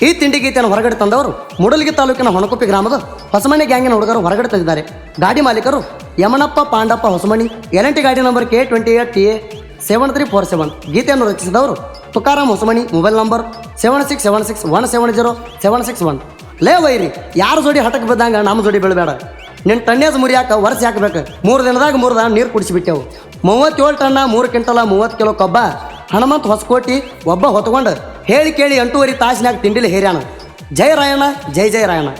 ಈ ತಿಂಡಿ ಗೀತೆಯನ್ನು ಹೊರಗಡೆ ತಂದವರು ಮೂಡಲಗಿ ತಾಲೂಕಿನ ಹೊಣಕೊಪ್ಪಿ ಗ್ರಾಮದ ಹೊಸಮಣಿ ಗ್ಯಾಂಗಿನ ಹುಡುಗರು ಹೊರಗಡೆ ತಂದಿದ್ದಾರೆ. ಗಾಡಿ ಮಾಲೀಕರು ಯಮನಪ್ಪ ಪಾಂಡಪ್ಪ ಹೊಸಮಣಿ, LNT ಗಾಡಿ ನಂಬರ್ K28TA7347. ಗೀತೆಯನ್ನು ರಚಿಸಿದವರು ತುಕಾರಾಮ್ ಹೊಸಮಣಿ, ಮೊಬೈಲ್ ನಂಬರ್ 7676170761. ಲೇ ವೈರಿ, ಯಾರು ಜೋಡಿ ಹಠಕ್ಕೆ ಬಿದ್ದಂಗ ನಮ್ಮ ಜೋಡಿ ಬೀಳಬೇಡ. ನಿನ್ನ ಟನ್ನೇಜ್ ಮುರಿಯಾಕ ವರ್ಷ ಹಾಕಬೇಕು. 3 ದಿನದಾಗ 3 ದಾನ ನೀರು ಕುಡಿಸಿಬಿಟ್ಟೆವು. 37 ಟನ್ನ 3 ಕ್ವಿಂಟಲ 30 ಕಿಲೋ ಕಬ್ಬ ಹನುಮಂತ ಹೊಸಕೋಟಿ ಒಬ್ಬ ಹೊತ್ಕೊಂಡು ಹೇಳಿ ಕೇಳಿ 8.5 ತಾಸಿನಾಗ ತಿಂಡಿಲಿ ಹೇರ್ಯಾನ. ಜೈ ರಾಯಣ್ಣ, ಜೈ ಜೈ ರಾಯಣ್ಣ.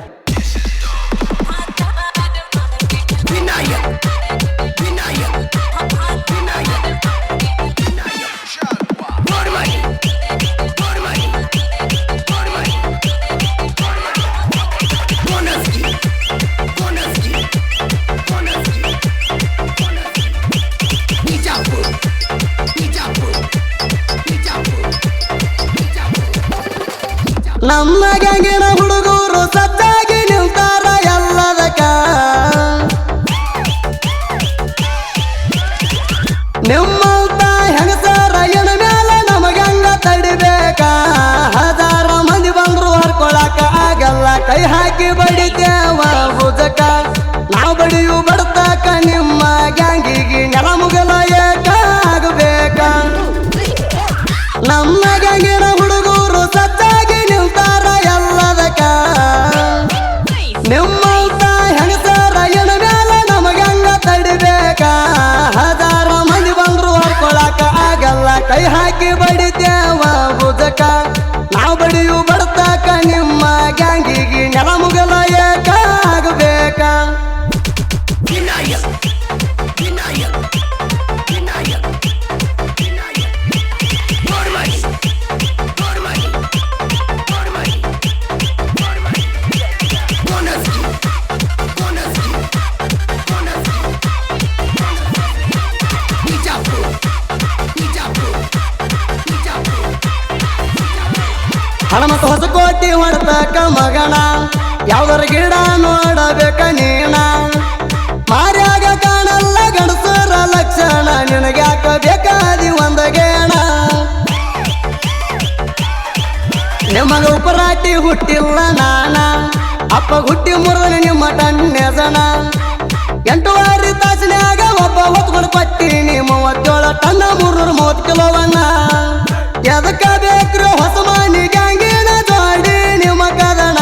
ನಮ್ಮ ಗ್ಯಾಂಗಿನ ಹುಡುಗರು ಸಜ್ಜಾಗಿ ನಿಲ್ತಾರ ಎಲ್ಲದಕ್ಕ. ನಿಮ್ಮಂತ ಹೆಂಗಸರ ಎಣ ಮ್ಯಾಲ ನಮಗಂಗ ತಡಿಬೇಕ. 1000 ಮಂದಿ ಬಂದ್ರು ಹರ್ಕೊಳಕ ಆಗಲ್ಲ. ಕೈ ಹಾಕಿ ಬಡಿತೇವ ಭುಜಕ. ನಾವು ಬಡಿಯು ಬಡತಕ ನಿಮ್ಮ ಗ್ಯಾಂಗಿಗೆ ನೆಲ ಮುಗಲ ಏಕ ಆಗಬೇಕ. ನಮ್ಮ ಗ್ಯಾಂಗಿನ ಹುಡುಗರು ಸಜ್ಜಾಗಿ ನಿಲ್ತಾರ ಎಲ್ಲದಕ್ಕ. ನಿಮ್ಮಂತ ಹೆಂಗಸರ ಎಣ ಮ್ಯಾಲ ನಮಗಂಗ ತಡಿಬೇಕ. 1000 ಮಂದಿ ಬಂದ್ರು ಹರ್ಕೊಳಕ ಆಗಲ್ಲ. ಕೈ ಹಾಕಿ ಬಡಿತೇವ ಭುಜಕ. ನಾವು ಬಡಿಯು ಬಡತಕ ನಿಮ್ಮ ಗ್ಯಾಂಗಿಗೆ ನೆಲ ಮುಗಲ ಏಕ ಆಗಬೇಕ. ಹನುಮಂತ ಹೊಸಕೋಟಿ ಹೊಡ್ತಕ ಮಗನ, ಯಾವ್ದರ ಗಿಡ ನೋಡಬೇಕ ನೀನ. ಮಾರ್ಯಾಗ ಕಾಣಲ್ಲ ಗಣಸರ ಲಕ್ಷಣ, ನಿನಗ್ಯಾಕ ಬೇಕಾದಿ ಒಂದ ಗೇಣ. ನಿಮಗ ಉಪರಾಟಿ ಹುಟ್ಟಿಲ್ಲ ನಾನ, ಅಪ್ಪ ಹುಟ್ಟಿ ಮುರಿದ ನಿಮ್ಮ ಟನ್ನೆಜನ. 8.5 ತಾಸಿನ್ಯಾಗ ಒಬ್ಬ ಹೊತ್ಕೊಂಡು ಕೊಟ್ಟಿನಿ 37 ಟನ್ನ 330 ಕಿಲೋವನ್ನ. ಎದಕ್ಕ ಬೇಕ್ರು ಹೊಸಮಣಿ ಗ್ಯಾಂಗಿನ ಜೋಡಿ ನಿಮ್ಮ ಕದನ.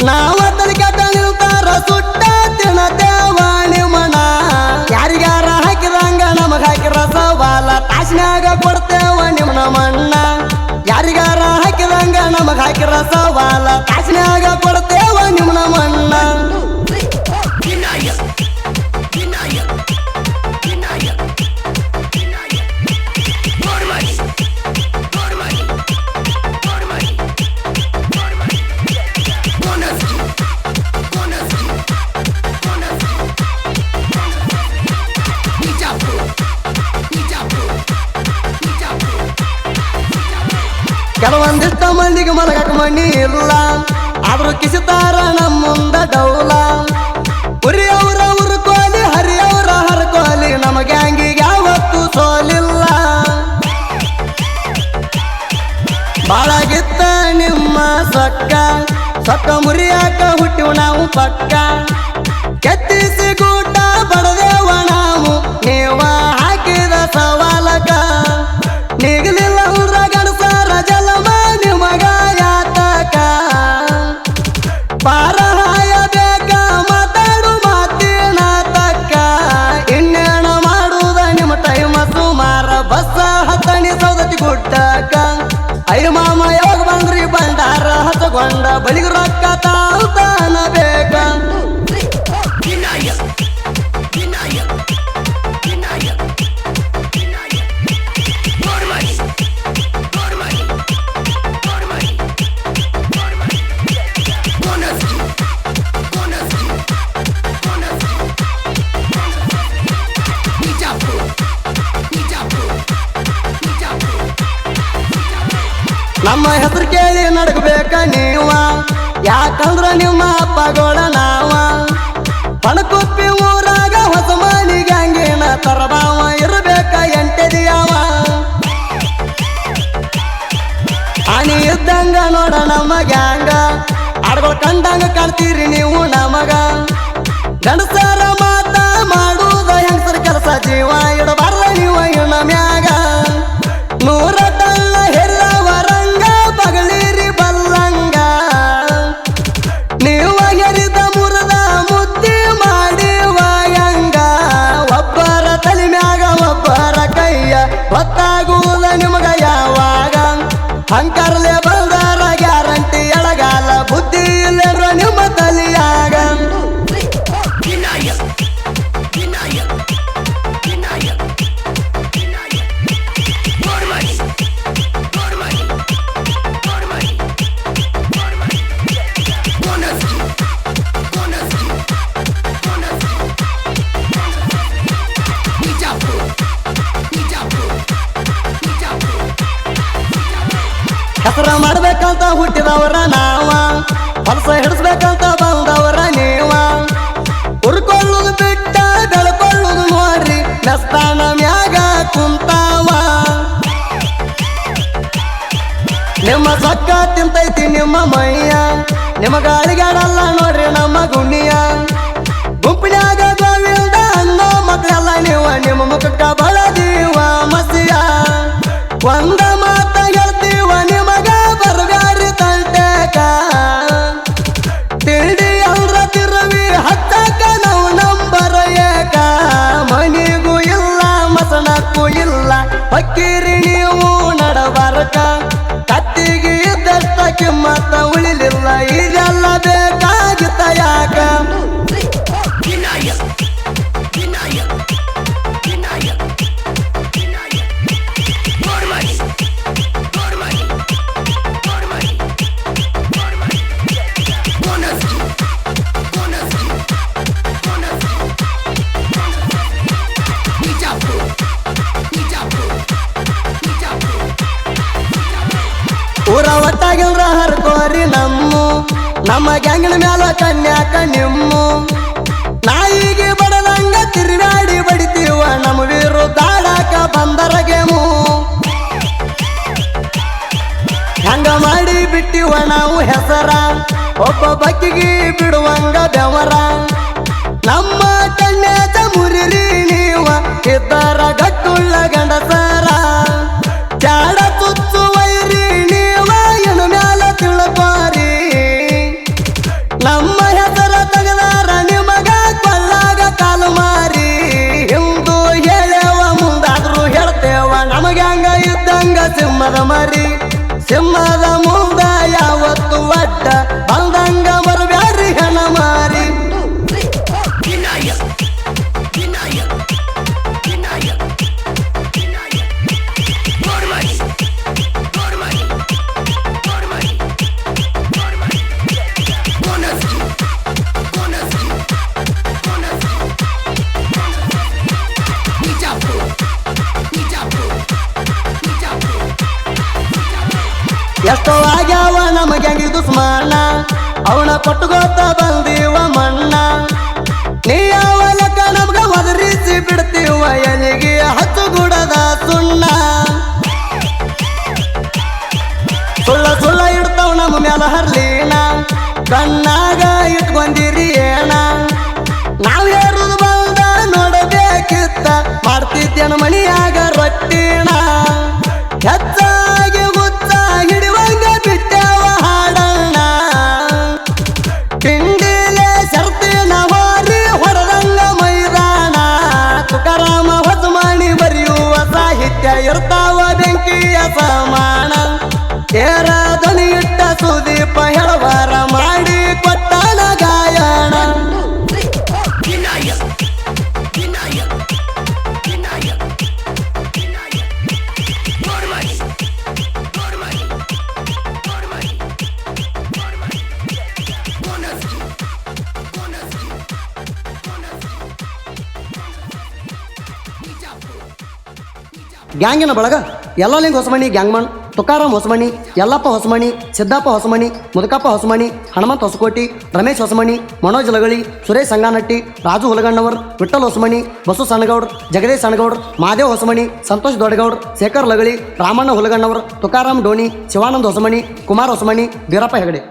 ನಾವ ತಲೆಕೆಟ್ಟ ನಿಲ್ತಾರ ಸುಟ್ಟ ತಿನ್ನತೇವ ನಿಮ್ಮನ. ಯಾರಿಗಾರ ಹಾಕಿದಂಗ ನಮಗ ಹಾಕಿರ ಸವಾಲ, ತಾಸಿನ್ಯಾಗ ಕೊಡ್ತೇವ ನಿಮ್ಮನ ಮಣ್ಣ. ಯಾರಿಗಾರ ಹಾಕಿದಂಗ ನಮಗ ಹಾಕಿರ ಸವಾಲ, ತಾಸಿನ್ಯಾಗ ಕೊಡ್ತೇವ ನಿಮ್ಮನ ಮಣ್ಣ. ಕೆಲವೊಂದಿಷ್ಟ ಮಂದಿಗೆ ಮಲಗಕ ಮಣ್ಣಿ ಇಲ್ಲ, ಆದ್ರೂ ಕಿಸಿತಾರ ನಮ್ಮ ಮುಂದ ಡೌಲ. ಉರಿಯವರ ಉರ್ಕೋಲಿ, ಹರಿಯವರ ಹರ್ಕೋಲಿ, ನಮ್ಮ ಗ್ಯಾಂಗಿಗೆ ಯಾವತ್ತೂ ಸೋಲಿಲ್ಲ. ಬಾಳಾಗಿತ್ತ ನಿಮ್ಮ ಸೊಕ್ಕ, ಸೊಕ್ಕ ಮುರಿಯಾಕ ಹುಟ್ಟಿವು ನಾವು ಪಕ್ಕ. ಕೆತ್ತಿಸಿ ಗೂಟ ಬಡದೇವ ನಾವು, ನೀವ ಹಾಕಿದ ಸವಾಲಕ. ನಿಗಲಿಲ್ಲ ಹುಡ್ರ ಗಣಸರ ಜಲಮ ನಿಮಗ ಯಾತಕ. ಪಾರಹಾಯ ಬೇಕ ಮಾತಾಡು ಮಾತಿನ ತಕ್ಕ. ಇನ್ನೇಣ ಮಾಡುವುದ ನಿಮ್ಮ ಟೈಮ ಸುಮಾರ, ಬಸ್ಸ ಹತ್ತಣಿ ಸೌದತಿ ಗುಡ್ಡಕ. ಅಯ್ಯ ಮಾಮ ಯಾವಾಗ ಬಂದ್ರಿ ಬಂಡಾರ ಹಸಗೊಂಡ, ಬಳಿಗ ರೊಕ್ಕ ತಾನ ಬೇಕ. ನಮ್ಮ ಹೆಸರು ಕೇಳಿ ನಡಗಬೇಕ ನೀವ, ಯಾಕಂದ್ರ ನಿಮ್ಮ ಅಪ್ಪಗೋಳ ನಾವ. ಪಣಕೊಪ್ಪಿ ಊರಾಗ ಹೊಸಮಣಿ ಗ್ಯಾಂಗಿನ ತರಬಾವ ಇರಬೇಕ 8 ದಿಯಾವ. ಆನಿ ಇದ್ದಂಗ ನೋಡ ನಮ್ಮ ಗ್ಯಾಂಗ ಆಡ್ಗಳು ಕಂಡಂಗ ಕಾಣ್ತೀರಿ ನೀವು ನಮಗ ಗಂಡಸರ ಮಾತ ಮಾಡುವುದ ಹೆಂಗಸರ ಕೆಲಸ ಜೀವ ಇಡಬಾರ್ದ ನೀವು ಇನ್ನ ಮ್ಯಾಗ 100 ಟನ್ನ ಹೆಲ್ಲವರಂಗ ಬಗಳಿರಿ ಬಲ್ಲಂಗ ನೀವು ಹೆರಿದ ಮುರದ ಮುದ್ದಿ ಮಾಡಿ ವಾಯಂಗ ಒಬ್ಬರ ತಲೆ ಮ್ಯಾಗ ಒಬ್ಬರ ಕೈಯ ಗೊತ್ತಾಗುವುದ ನಿಮಗ ಯಾವಾಗ ಹಂಕರ್ಲೆ ಬಂದಾರ ಗ್ಯಾರಂಟಿ ಎಳಗಾಲ ಬುದ್ಧಿ ಇಲ್ಲರ ನಿಮ್ಮ ತಲಿಯಾಗ ಹೆಸರ ಮಾಡ್ಬೇಕಂತ ಹುಟ್ಟಿದವರ ನಾವ ಹೊಲಸ ಹಿಡಿಸ್ಬೇಕಂತ ಬಂದವರ ನೀವ ಉರ್ಕೊಳ್ಳುದು ಬಿಟ್ಟ ಬೆಳ್ಕೊಳ್ಳುದು ನೋಡ್ರಿ ನಸ್ತಾನ ಮ್ಯಾಗ ಕುಂತಾವ ನಿಮ್ಮ ಸೊಕ್ಕ ತಿಂತೈತಿ ನಿಮ್ಮ ಮೈಯ ನಿಮಗ ಅಳಿಗಾಡಲ್ಲ ನೋಡ್ರಿ ನಮ್ಮ ಗುಣ್ಣಿಯ ಗುಂಪಿನ್ಯಾಗ ಗೋವಿಂದ ಅನ್ನೋ ಮಕ್ಕಳೆಲ್ಲ ನಿಮ್ಮ ಮುಖಕ್ಕ ಬಳದೀವ ಮಸಿಯ ಒಂದ ಮಾತ ಹೇಳ್ತೀವ ನಿಮಗ ಬರ್ಬ್ಯಾರಿ ತಂಟೆಕ ತಿಂಡಿ ಅಂದ್ರ ತಿರುವಿ ಹತ್ತಕ ನಾವು ನಂಬರ ಏಕ ಮನಿಗೂ ಇಲ್ಲ ಮಸಣಕ್ಕೂ ಇಲ್ಲ ಹೊಕ್ಕಿರಿ ನೀವು ನಡಬಾರಕ ಕತ್ತಿಗೆ ಇದ್ದಷ್ಟ ಕಿಮ್ಮತ್ತ ಉಳಿಲಿಲ್ಲ ಇದೆಲ್ಲ ಬೇಕಾಗಿತ್ತ ಯಾಕ ಊರ ಒಟ್ಟಾಗಿಲ್ರ ಹರ್ಕೋರಿ ನಮ್ಮ ಗ್ಯಾಂಗಿನ ಮ್ಯಾಲ ಕನ್ಯಾಕ ನಿಮ್ಮು ನಾಯಿಗೆ ಬಡದಂಗ ತಿರುಗಾಡಿ ಬಡಿತೀವ ನಮ್ಮ ವಿರುದ್ಧ ಆಡಾಕ ಬಂದರ ಗೇಮು ಹಂಗ ಮಾಡಿ ಬಿಟ್ಟಿವ ನಾವು ಹೆಸರ ಒಬ್ಬ ಬಕ್ಕಿಗೆ ಬಿಡುವಂಗ ಬೆವರ ನಮ್ಮ ಕನ್ಯಾಕ ಮುರಿರಿ ನೀವ ಇದ್ದರ ಗಟ್ಟುಳ್ಳ ಗಂಡಸರ ಜಾಡ ತುತ್ತು ವೈರಿ ನೀವ ಏನು ಮ್ಯಾಲ ತಿಳ್ಕೋರಿ ನಮ್ಮ ಹೆಸರ ತೆಗದಾರ ನಿಮಗ ಕೊಳ್ಳಾಗ ಕಾಲು ಮಾರಿ ಹಿಂದು ಹೇಳೇವ ಮುಂದಾದ್ರೂ ಹೇಳ್ತೇವ ನಮಗೆ ಹಂಗ ಇದ್ದಂಗ ಸಿಂಹದ ಮರಿ ಸಿಂಹದ ಮುಂದ ಯಾವತ್ತು ಅಡ್ಡ ಬಂದಂಗ ಬರಬ್ಯಾರಿ ಹೆಣ ಮಾರಿ ಎಷ್ಟೋ ಆಗ್ಯಾವ ನಮಗೆ ದುಸ್ಮಾನ ಅವನ ಕೊಟ್ಟುಗೋತ ಬಂದೀವ ಮಣ್ಣ ನೀ ಯಾವ ಲೆಕ್ಕ ನಮ್ಗ ಒದರಿಸಿ ಬಿಡ್ತೀವ ಎಲಿಗೆ ಹಚ್ಚುಗುಡದ ಸುಣ್ಣ ಸುಳ್ಳ ಇಡ್ತಾವ ನಮ್ಮ ಮ್ಯಾಲ ಹರ್ಲೀನ ಕಣ್ಣಾಗ ಇಟ್ಕೊಂಡಿರಿ ಏನ ನಾವ್ ಹೇರುದು ಬಂದ ನೋಡಬೇಕಿತ್ತ ಮಾಡ್ತಿದ್ದೇನ ಮಣಿಯಾಗ ರೊಟ್ಟಿನ ಹೆಚ್ಚಾಗಿ ಗುತ್ತ ಹಿಡಿವಂಗ ಬಿಟ್ಟವ ಹಾಡಣ್ಣ ಪಿಂಡಿಲೆ ಶರ್ತಿನ ಹೋರಿ ಹೊಡೆದಂಗ ಮೈದಾನ ತುಕಾರಾಮ ಹೊಸಮಾಣಿ ಬರೆಯುವ ಸಾಹಿತ್ಯ ಇರ್ತಾವ ಬೆಂಕಿಯ ಸಮಾನ ತೇರ ಧ್ವನಿ ಇಟ್ಟ ಸುದೀಪ ಹೆಳವಾರ ಮಾಡಿ ಕೊಟ್ಟನ ಗಾಯನ ಗ್ಯಾಂಗಿನ ಬಳಗ ಎಲ್ಲ ಲಿಂಗ ಹೊಸಮನಿ ಗ್ಯಾಂಗ್ ಮನ್ ತುಕಾರಾಮ್ ಹೊಸಮನಿ, ಯಲ್ಲಪ್ಪ ಹೊಸಮನಿ, ಸಿದ್ದಪ್ಪ ಹೊಸಮನಿ, ಮುದುಕಪ್ಪ ಹೊಸಮನಿ, ಹನುಮಂತ ಹೊಸಕೋಟಿ, ರಮೇಶ್ ಹೊಸಮನಿ, ಮನೋಜ್ ಲಗಳಿ, ಸುರೇಶ್ ಸಂಗಾನಟ್ಟಿ, ರಾಜು ಹುಲಗಣ್ಣವರ್, ವಿಠ್ಠಲ್ ಹೊಸಮನಿ, ಬಸು ಸಣ್ಣಗೌಡ್ರ, ಜಗದೀಶ್ ಸಣ್ಣಗೌಡ್ರ, ಮಾದೇವ್ ಹೊಸಮನಿ, ಸಂತೋಷ್ ದೊಡ್ಡಗೌಡ್ರ, ಶೇಖರ್ ಲಗಳಿ, ರಾಮಣ್ಣ ಹುಲಗಣ್ಣವರ್, ತುಕಾರಾಮ್ ಡೋಣಿ, ಶಿವಾನಂದ್ ಹೊಸಮನಿ, ಕುಮಾರ್ ಹೊಸಮನಿ, ಬೀರಪ್ಪ ಹೆಗಡೆ.